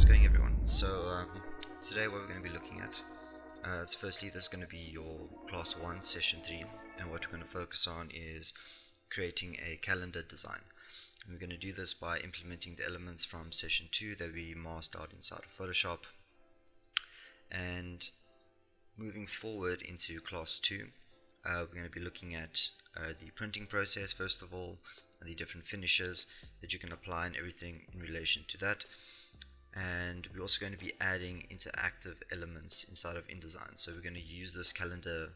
How's it going, everyone? Today what we're going to be looking at is firstly this is going to be your class 1 session 3, and what we're going to focus on is creating a calendar design. And we're going to do this by implementing the elements from session 2 that we masked out inside of Photoshop, and moving forward into class 2 we're going to be looking at the printing process first of all, and the different finishes that you can apply and everything in relation to that. And we're also going to be adding interactive elements inside of InDesign. So we're going to use this calendar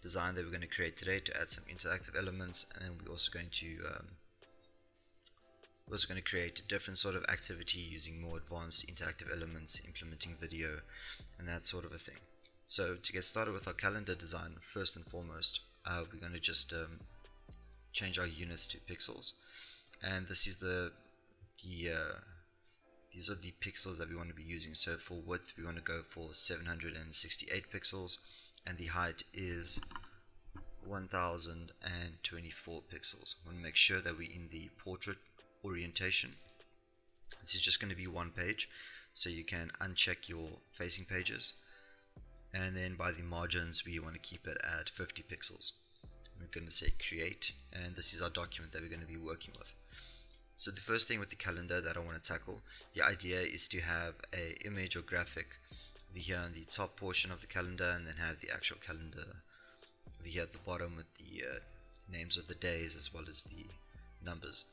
design that we're going to create today to add some interactive elements, and we're also going to create a different sort of activity using more advanced interactive elements, implementing video and that sort of a thing. So to get started with our calendar design, first and foremost, we're going to just change our units to pixels, and this is these are the pixels that we want to be using. So for width we want to go for 768 pixels, and the height is 1024 pixels. We want to make sure that we're in the portrait orientation. This is just going to be one page, so you can uncheck your facing pages. And then by the margins we want to keep it at 50 pixels. We're going to say create, and this is our document that we're going to be working with. So the first thing with the calendar that I want to tackle, the idea is to have an image or graphic over here on the top portion of the calendar, and then have the actual calendar over here at the bottom with the names of the days as well as the numbers.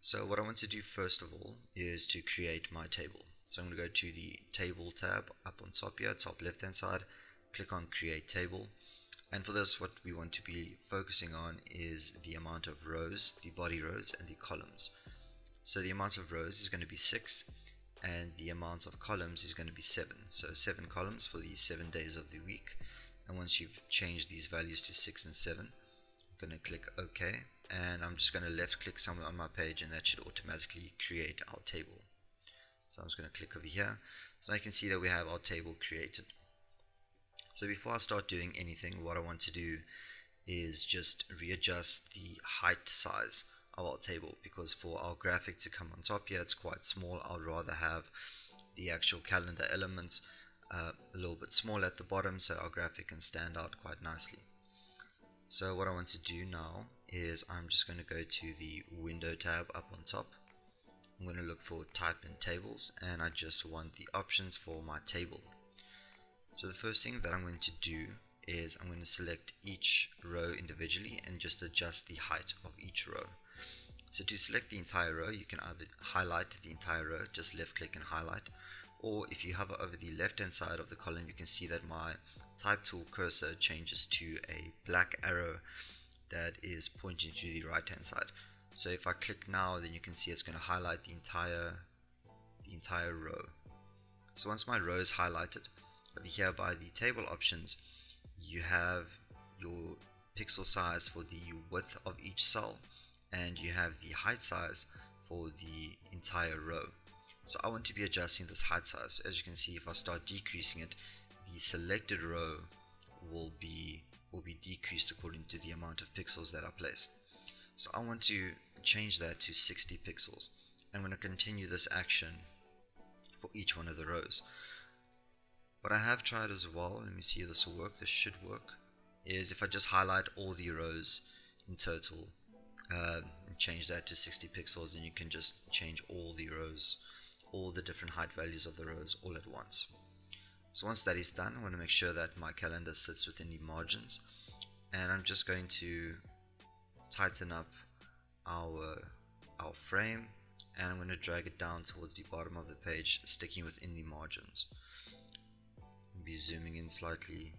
So what I want to do first of all is to create my table. So I'm going to go to the table tab up on top here, top left hand side, click on create table. And for this, what we want to be focusing on is the amount of rows, the body rows and the columns. So the amount of rows is going to be 6, and the amount of columns is going to be 7. So 7 columns for the 7 days of the week. And once you've changed these values to 6 and 7, I'm going to click OK, and I'm just going to left click somewhere on my page, and that should automatically create our table. So I'm just going to click over here, so I can see that we have our table created. So before I start doing anything, what I want to do is just readjust the height size of our table, because for our graphic to come on top here, it's quite small. I'd rather have the actual calendar elements a little bit smaller at the bottom, so our graphic can stand out quite nicely. So what I want to do now is I'm just going to go to the window tab up on top. I'm going to look for type in tables, and I just want the options for my table. So the first thing that I'm going to do is I'm going to select each row individually and just adjust the height of each row. So to select the entire row, you can either highlight the entire row, just left click and highlight, or if you hover over the left hand side of the column, you can see that my type tool cursor changes to a black arrow that is pointing to the right hand side. So if I click now, then you can see it's going to highlight the entire row. So once my row is highlighted, over here by the table options, you have your pixel size for the width of each cell, and you have the height size for the entire row. So I want to be adjusting this height size. As you can see, if I start decreasing it, the selected row will be decreased according to the amount of pixels that I place. So I want to change that to 60 pixels. I'm going to continue this action for each one of the rows. What I have tried as well, let me see if this will work, this should work, is if I just highlight all the rows in total, and change that to 60 pixels, and you can just change all the rows, all the different height values of the rows all at once. So once that is done, I want to make sure that my calendar sits within the margins, and I'm just going to tighten up our frame, and I'm going to drag it down towards the bottom of the page, sticking within the margins. Be zooming in slightly,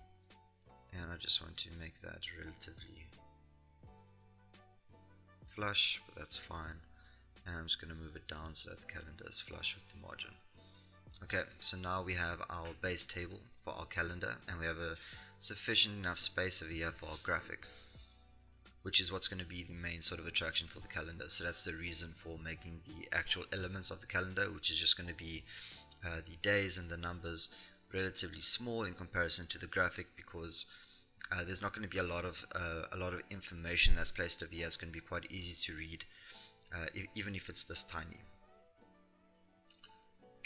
and I just want to make that relatively flush, but that's fine. And I'm just going to move it down so that the calendar is flush with the margin. Okay, so now we have our base table for our calendar, and we have a sufficient enough space over here for our graphic, which is what's going to be the main sort of attraction for the calendar. So that's the reason for making the actual elements of the calendar, which is just going to be the days and the numbers, relatively small in comparison to the graphic, because there's not going to be a lot of information that's placed over here. It's going to be quite easy to read, even if it's this tiny.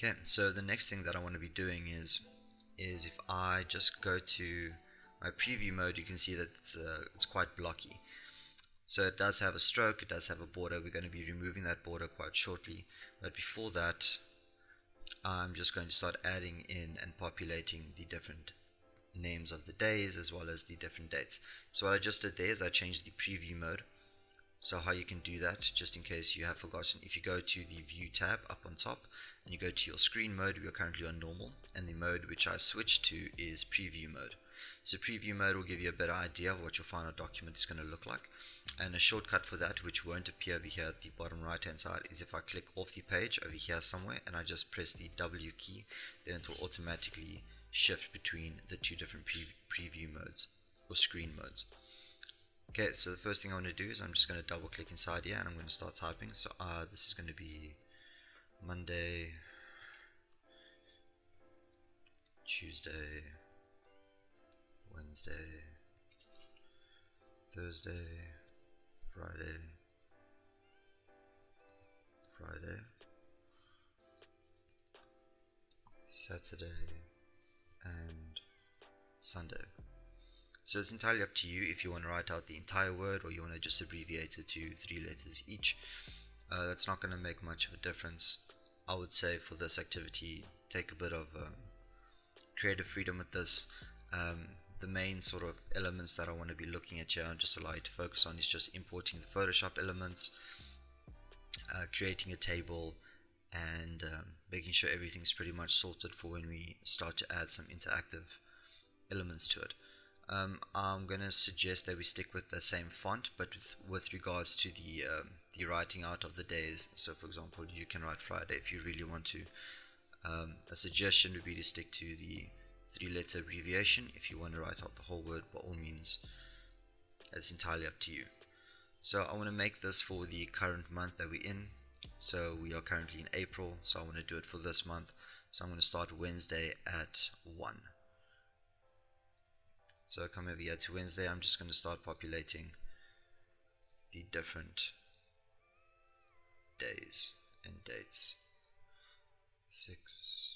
Okay, so the next thing that I want to be doing is if I just go to my preview mode, you can see that it's quite blocky. So it does have a stroke, it does have a border. We're going to be removing that border quite shortly, but before that I'm just going to start adding in and populating the different names of the days as well as the different dates. So what I just did there is I changed the preview mode. So how you can do that, just in case you have forgotten, if you go to the view tab up on top and you go to your screen mode, we are currently on normal, and the mode which I switched to is preview mode. So preview mode will give you a better idea of what your final document is going to look like, and a shortcut for that, which won't appear over here at the bottom right hand side, is if I click off the page over here somewhere and I just press the W key, then it will automatically shift between the two different preview modes or screen modes. Okay, so the first thing I want to do is I'm just going to double click inside here and I'm going to start typing. So this is going to be Monday, Tuesday, Wednesday, Thursday, Friday, Saturday, and Sunday. So it's entirely up to you if you want to write out the entire word or you want to just abbreviate it to 3 letters each. That's not going to make much of a difference. I would say for this activity, take a bit of creative freedom with this. The main sort of elements that I want to be looking at here and just allow you to focus on is just importing the Photoshop elements, creating a table, and making sure everything's pretty much sorted for when we start to add some interactive elements to it. I'm going to suggest that we stick with the same font, but with regards to the writing out of the days. So for example, you can write Friday if you really want to. A suggestion would be to stick to the 3-letter abbreviation. If you want to write out the whole word, by all means, it's entirely up to you. So I want to make this for the current month that we're in. So we are currently in April, so I want to do it for this month. So I'm going to start Wednesday at 1. So I come over here to Wednesday. I'm just going to start populating the different days and dates. 6.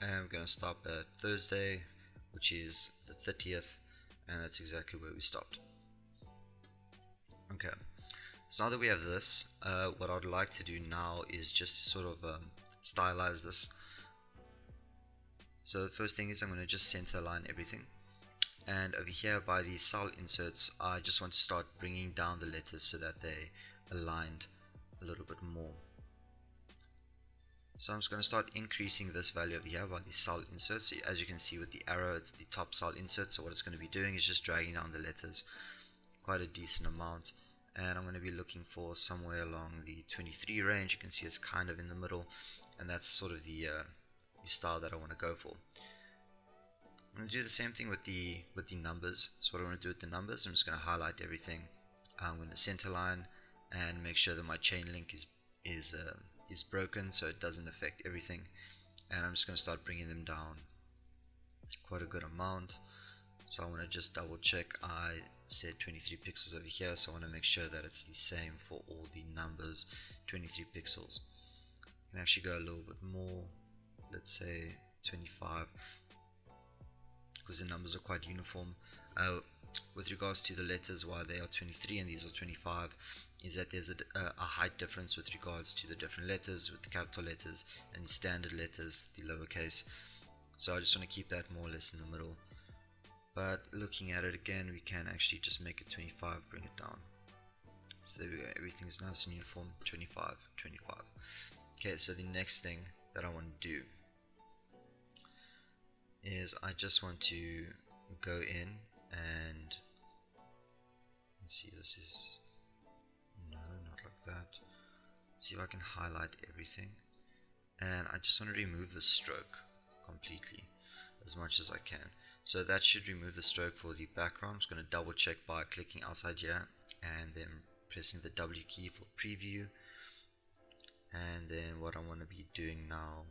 And we're going to stop at Thursday, which is the 30th, and that's exactly where we stopped. Okay, so now that we have this, what I'd like to do now is just sort of stylize this. So the first thing is I'm going to just center align everything, and over here by the cell inserts, I just want to start bringing down the letters so that they aligned a little bit more. So I'm just going to start increasing this value over here by the cell inserts. So as you can see with the arrow, it's the top cell insert. So what it's going to be doing is just dragging down the letters quite a decent amount. And I'm going to be looking for somewhere along the 23 range. You can see it's kind of in the middle, and that's sort of the style that I want to go for. I'm going to do the same thing with the numbers. So what I want to do with the numbers, I'm just going to highlight everything. I'm going to center line and make sure that my chain link is broken so it doesn't affect everything, and I'm just going to start bringing them down quite a good amount. So I want to just double check. I said 23 pixels over here, so I want to make sure that it's the same for all the numbers, 23 pixels. I can actually go a little bit more, let's say 25, because the numbers are quite uniform. With regards to the letters, why they are 23 and these are 25, is that there's a height difference with regards to the different letters, with the capital letters and the standard letters, the lowercase. So I just want to keep that more or less in the middle. But looking at it again, we can actually just make it 25, bring it down. So there we go, everything is nice and uniform, 25, 25. Okay, so the next thing that I want to do is I just want to go in and let's see, this is, no, not like that. see if I can highlight everything, and I just want to remove the stroke completely as much as I can. So that should remove the stroke for the background. I'm just going to double check by clicking outside here and then pressing the W key for preview. And then what I want to be doing now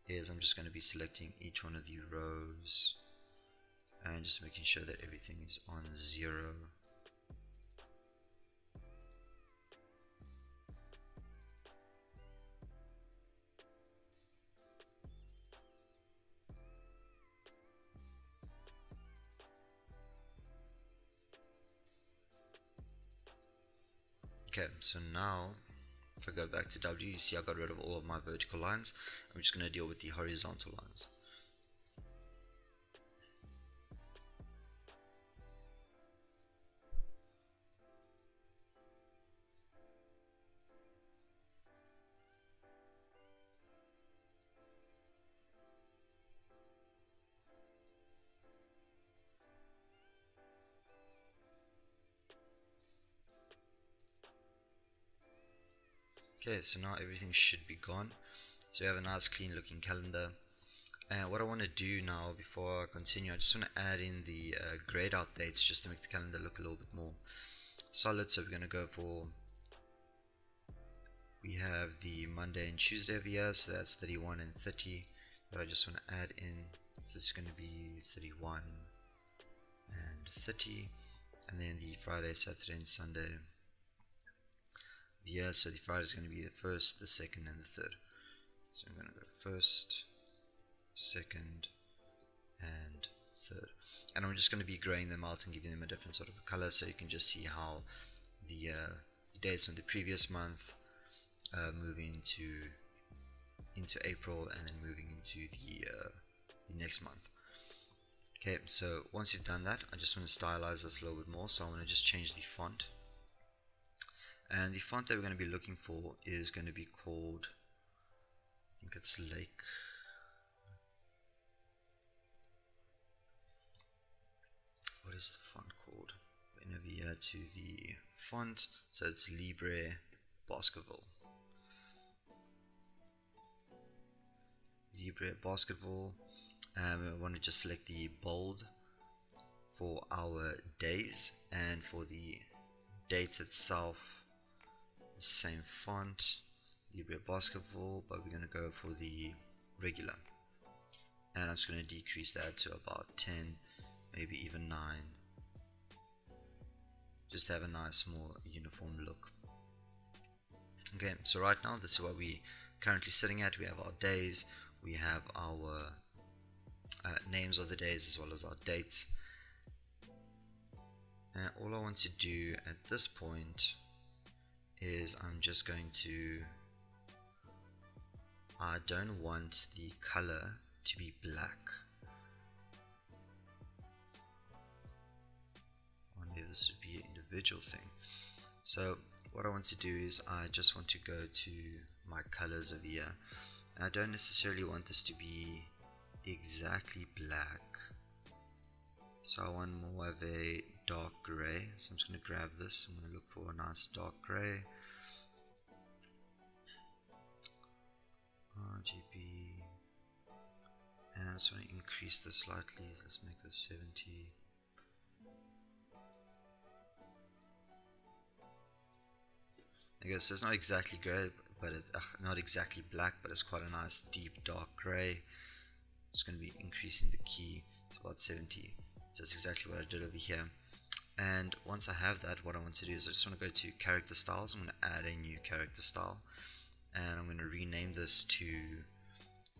is I'm just going to be selecting each one of the rows and just making sure that everything is on 0. Okay, so now if I go back to W, you see I got rid of all of my vertical lines. I'm just going to deal with the horizontal lines. Okay, so now everything should be gone. So we have a nice clean looking calendar. And what I want to do now before I continue, I just want to add in the grayed out dates just to make the calendar look a little bit more solid. So we're going to go for, we have the Monday and Tuesday of the year, so that's 31 and 30 that I just want to add in. So it's going to be 31 and 30, and then the Friday, Saturday and Sunday. Yeah, so the Friday is going to be the 1st, the 2nd, and the 3rd. So I'm going to go 1st, 2nd, and 3rd. And I'm just going to be graying them out and giving them a different sort of color, so you can just see how the days from the previous month move into April, and then moving into the next month. Okay, so once you've done that, I just want to stylize this a little bit more. So I want to just change the font. And the font that we're going to be looking for is going to be called, I think it's LAKEY. What is the font called? We're going to be here to the font, so it's Libre Baskerville. Libre Baskerville. We want to just select the bold for our days, and for the dates itself, same font, Libre Baskerville, but we're going to go for the regular, and I'm just going to decrease that to about 10, maybe even 9, just to have a nice more uniform look. Okay, so right now this is what we're currently sitting at. We have our days, we have our names of the days as well as our dates, and all I want to do at this point is I'm just going to, I don't want the color to be black. I wonder if this would be an individual thing. So what I want to do is I just want to go to my colors over here, and I don't necessarily want this to be exactly black. So I want more of a dark gray, so I'm just going to grab this. I'm going to look for a nice dark gray. RGB, and I just want to increase this slightly. So let's make this 70. I guess it's not exactly gray, but not exactly black, but it's quite a nice deep dark gray. It's going to be increasing the key to about 70. So that's exactly what I did over here. And once I have that, what I want to do is I just want to go to character styles. I'm going to add a new character style, and I'm going to rename this to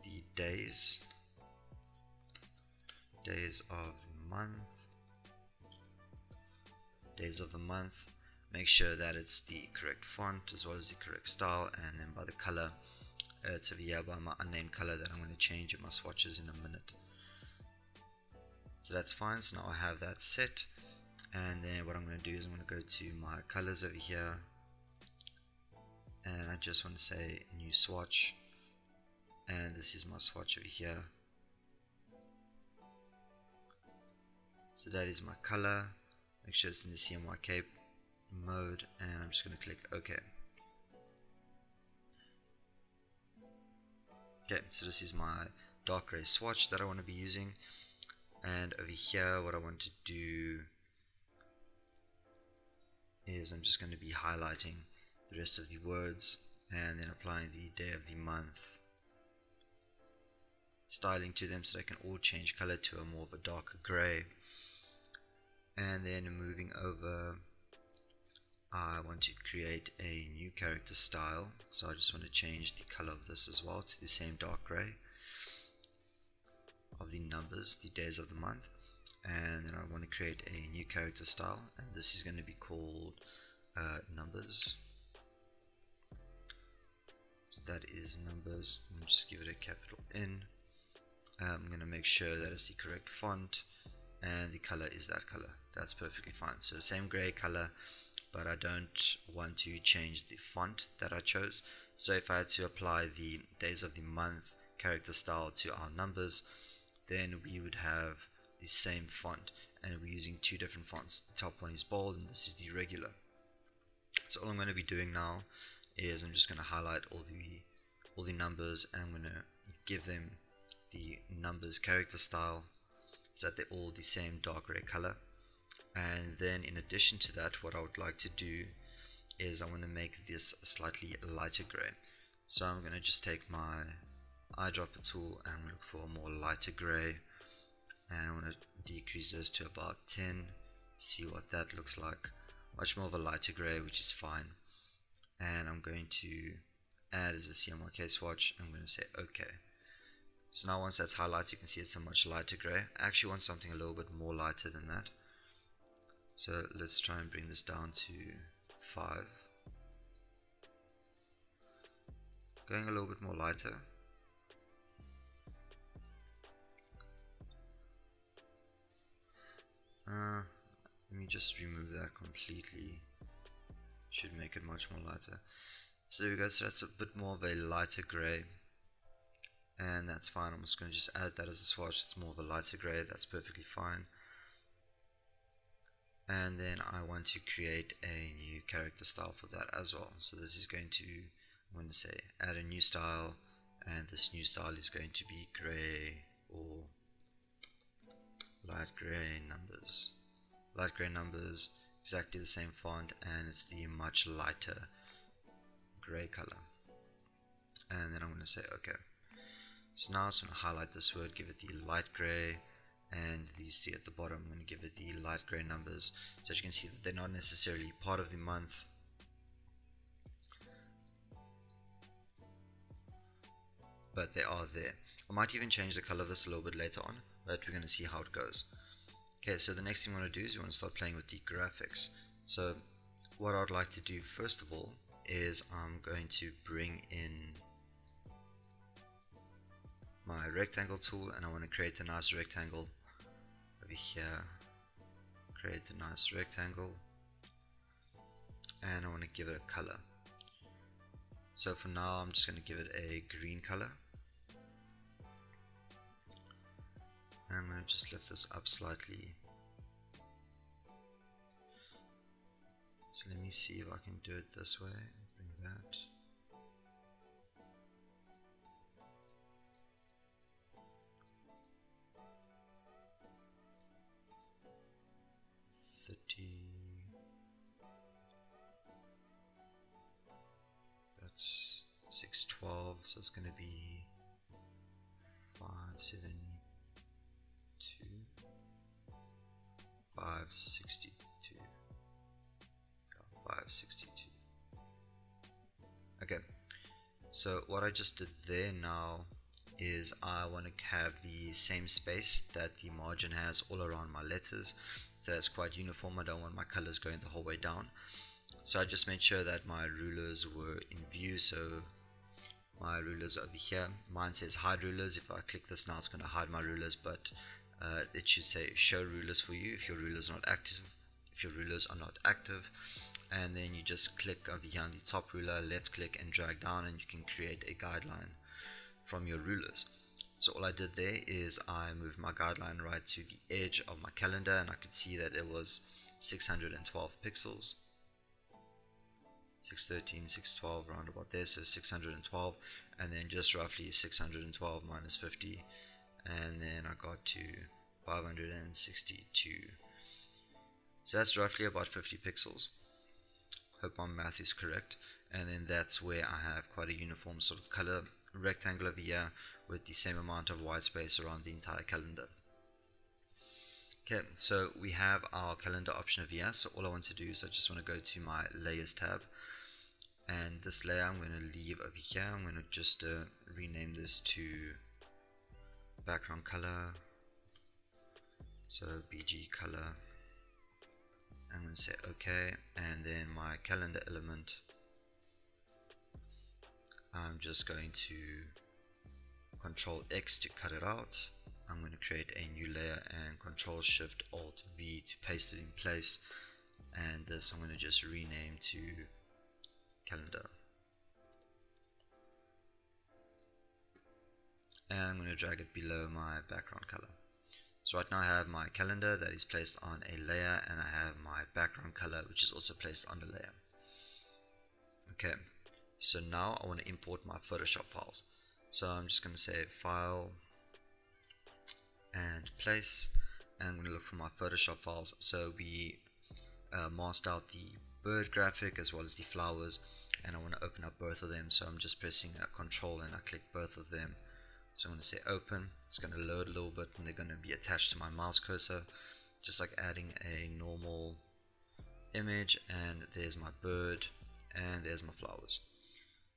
the days of the month. Days of the month. Make sure that it's the correct font as well as the correct style, and then by the color, it's over here by my unnamed color that I'm going to change in my swatches in a minute. So that's fine. So now I have that set, and then what I'm going to do is I'm going to go to my colors over here, and I just want to say new swatch, and this is my swatch over here. So that is my color. Make sure it's in the CMYK mode, and I'm just going to click OK. Okay, so this is my dark gray swatch that I want to be using, and over here what I want to do is I'm just going to be highlighting the rest of the words and then applying the day of the month styling to them so they can all change color to a more of a darker gray. And then moving over, I want to create a new character style, so I just want to change the color of this as well to the same dark gray of the numbers, the days of the month. And then I want to create a new character style, and this is going to be called numbers. So that is numbers. I'm going to just give it a capital N. I'm going to make sure that it's the correct font, and the color is that color. That's perfectly fine. So same gray color, but I don't want to change the font that I chose. So if I had to apply the days of the month character style to our numbers, then we would have the same font, and we're using two different fonts. The top one is bold and this is the regular. So all I'm going to be doing now is I'm just going to highlight all the numbers, and I'm going to give them the numbers character style so that they're all the same dark gray color. And then in addition to that, what I would like to do is I want to make this slightly lighter gray. So I'm going to just take my eyedropper tool and look for a more lighter gray, and I want to decrease this to about 10, see what that looks like. Much more of a lighter gray, which is fine. And I'm going to add as a CMYK swatch. I'm going to say OK. So now once that's highlighted, you can see it's a much lighter gray. I actually want something a little bit more lighter than that. So let's try and bring this down to 5. Going a little bit more lighter. Let me just remove that completely. Should make it much more lighter. So there we go. So that's a bit more of a lighter gray, and that's fine. I'm just going to just add that as a swatch. It's more of a lighter gray. That's perfectly fine. And then I want to create a new character style for that as well. So this is going to, I'm going to say add a new style, and this new style is going to be gray or light gray numbers. Light gray numbers, exactly the same font, and it's the much lighter gray color. And then I'm going to say OK. So now I'm going to highlight this word, give it the light gray, and these three at the bottom, I'm going to give it the light gray numbers. So as you can see that they're not necessarily part of the month, but they are there. I might even change the color of this a little bit later on, but we're going to see how it goes. Okay, so the next thing we want to do is we want to start playing with the graphics. So what I'd like to do first of all is I'm going to bring in my rectangle tool, and I want to create a nice rectangle over here. Create a nice rectangle, and I want to give it a color. So for now I'm just going to give it a green color. I'm going to just lift this up slightly. So let me see if I can do it this way. Bring that. That's 612, so it's going to be 572, 562, 562. Okay, so what I just did there now is I want to have the same space that the margin has all around my letters, so it's quite uniform. I don't want my colors going the whole way down. So I just made sure that my rulers were in view. So my rulers over here, mine says hide rulers. If I click this now, it's going to hide my rulers, but it should say show rulers for you if your rulers are not active. If your rulers are not active, and then you just click over here on the top ruler, left click and drag down, and you can create a guideline from your rulers. So all I did there is I moved my guideline right to the edge of my calendar, and I could see that it was 612 pixels. 613, 612, around about there, so 612, and then just roughly 612 minus 50, and then I got to 562. So that's roughly about 50 pixels. Hope my math is correct. And then that's where I have quite a uniform sort of color rectangle over here with the same amount of white space around the entire calendar. Okay, so we have our calendar option over here. So all I want to do is I just want to go to my layers tab, and this layer I'm going to leave over here. I'm going to just rename this to background color, so BG color. I'm going to say OK, and then my calendar element, I'm just going to Control X to cut it out. I'm going to create a new layer and Control Shift Alt V to paste it in place, and this I'm going to just rename to calendar, and I'm going to drag it below my background color. So right now I have my calendar that is placed on a layer, and I have my background color which is also placed on the layer. Okay, so now I want to import my Photoshop files. So I'm just going to say File and Place, and I'm going to look for my Photoshop files. So we masked out the bird graphic as well as the flowers, and I want to open up both of them. So I'm just pressing Control and I click both of them. So I'm going to say open. It's going to load a little bit, and they're going to be attached to my mouse cursor, just like adding a normal image. And there's my bird, and there's my flowers.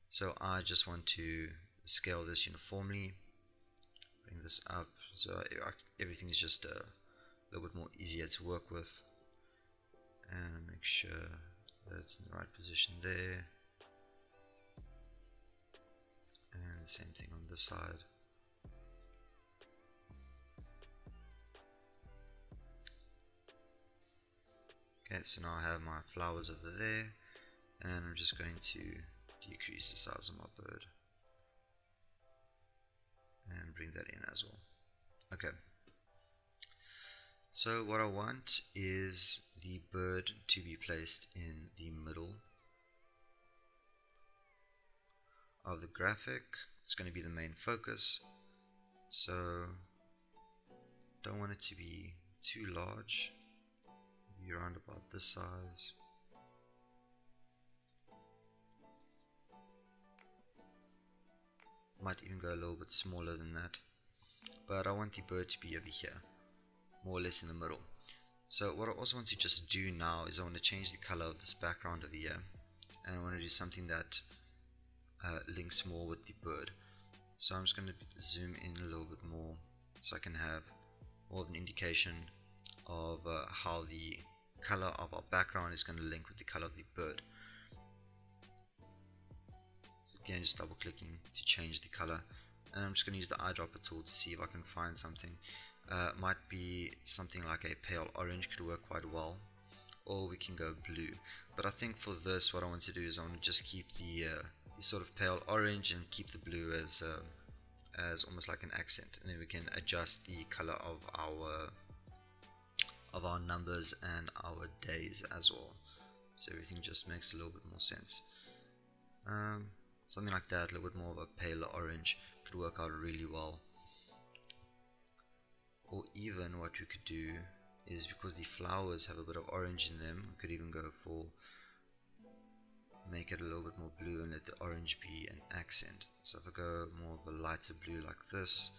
So I just want to scale this uniformly, bring this up so everything is just a little bit more easier to work with, and make sure that it's in the right position there, and the same thing on this side. Okay, so now I have my flowers over there, and I'm just going to decrease the size of my bird and bring that in as well. Okay, so what I want is the bird to be placed in the middle of the graphic. It's going to be the main focus, so don't want it to be too large. Be around about this size. Might even go a little bit smaller than that, but I want the bird to be over here, more or less in the middle. So what I also want to just do now is I want to change the color of this background over here, and I want to do something that links more with the bird. So I'm just going to zoom in a little bit more so I can have more of an indication of how the color of our background is going to link with the color of the bird. So again, just double clicking to change the color, and I'm just going to use the eyedropper tool to see if I can find something. Might be something like a pale orange, could work quite well, or we can go blue. But I think for this, what I want to do is I want to just keep the sort of pale orange and keep the blue as almost like an accent, and then we can adjust the color of our numbers and our days as well, so everything just makes a little bit more sense. Something like that, a little bit more of a paler orange could work out really well. Or even what we could do is, because the flowers have a bit of orange in them, we could even go for make it a little bit more blue and let the orange be an accent. So if I go more of a lighter blue like this,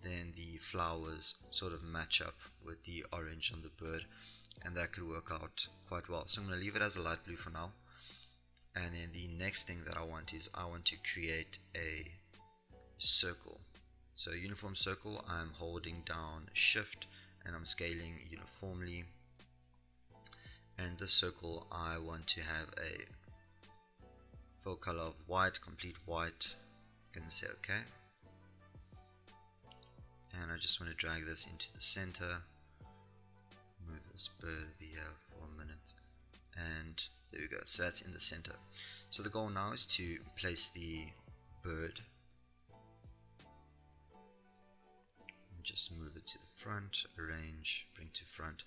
then the flowers sort of match up with the orange on the bird, and that could work out quite well. So I'm going to leave it as a light blue for now, and then the next thing that I want is I want to create a circle. So uniform circle, I'm holding down shift and I'm scaling uniformly, and this circle I want to have a full color of white, complete white. I'm going to say OK, and I just want to drag this into the center, move this bird over here for a minute, and there we go. So that's in the center. So the goal now is to place the bird, just move it to the front, arrange, bring to front.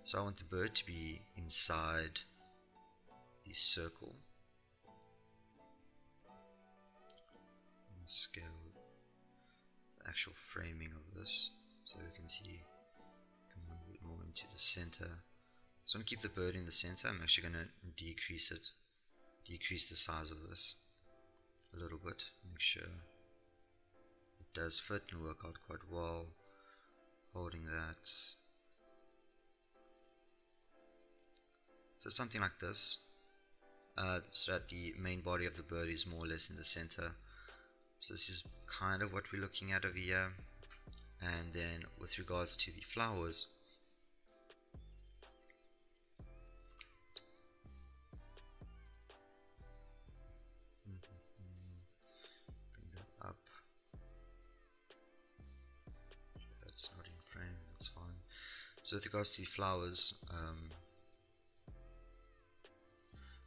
So I want the bird to be inside the circle, scale the actual framing of this so we can see, move it more into the center. So I'm going to keep the bird in the center. I'm actually going to decrease the size of this a little bit, make sure it does fit and work out quite well. Holding that. So something like this, so that the main body of the bird is more or less in the center. So this is kind of what we're looking at over here. And then with regards to the flowers, bring that up. That's not in frame, that's fine. So with regards to the flowers,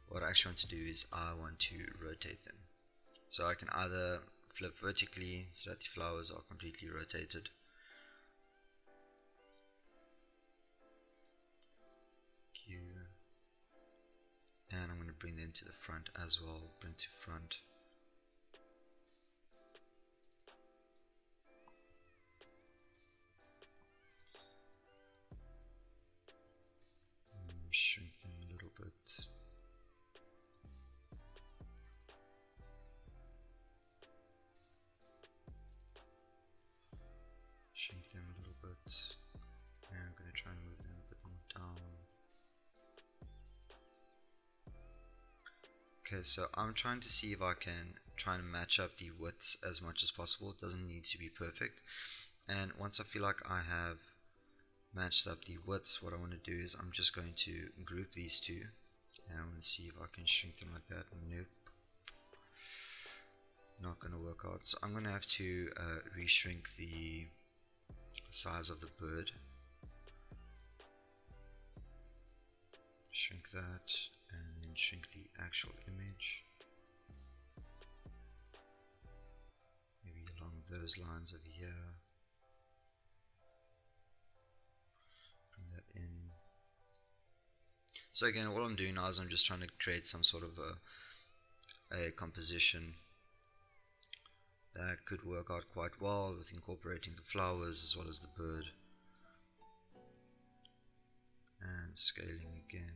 what I actually want to do is I want to rotate them. So I can either flip vertically so that the flowers are completely rotated. Q. And I'm going to bring them to the front as well. Bring to front. Shrink them a little bit. Shrink them a little bit. And I'm going to try and move them a bit more down. Okay, so I'm trying to see if I can try and match up the widths as much as possible. It doesn't need to be perfect. And once I feel like I have matched up the widths, what I want to do is I'm just going to group these two, and I want to see if I can shrink them like that. Nope, not going to work out. So I'm going to have to reshrink the size of the bird. Shrink that, and then shrink the actual image. Maybe along those lines over here. In. So again, all I'm doing now is I'm just trying to create some sort of a composition that could work out quite well with incorporating the flowers as well as the bird. And scaling again.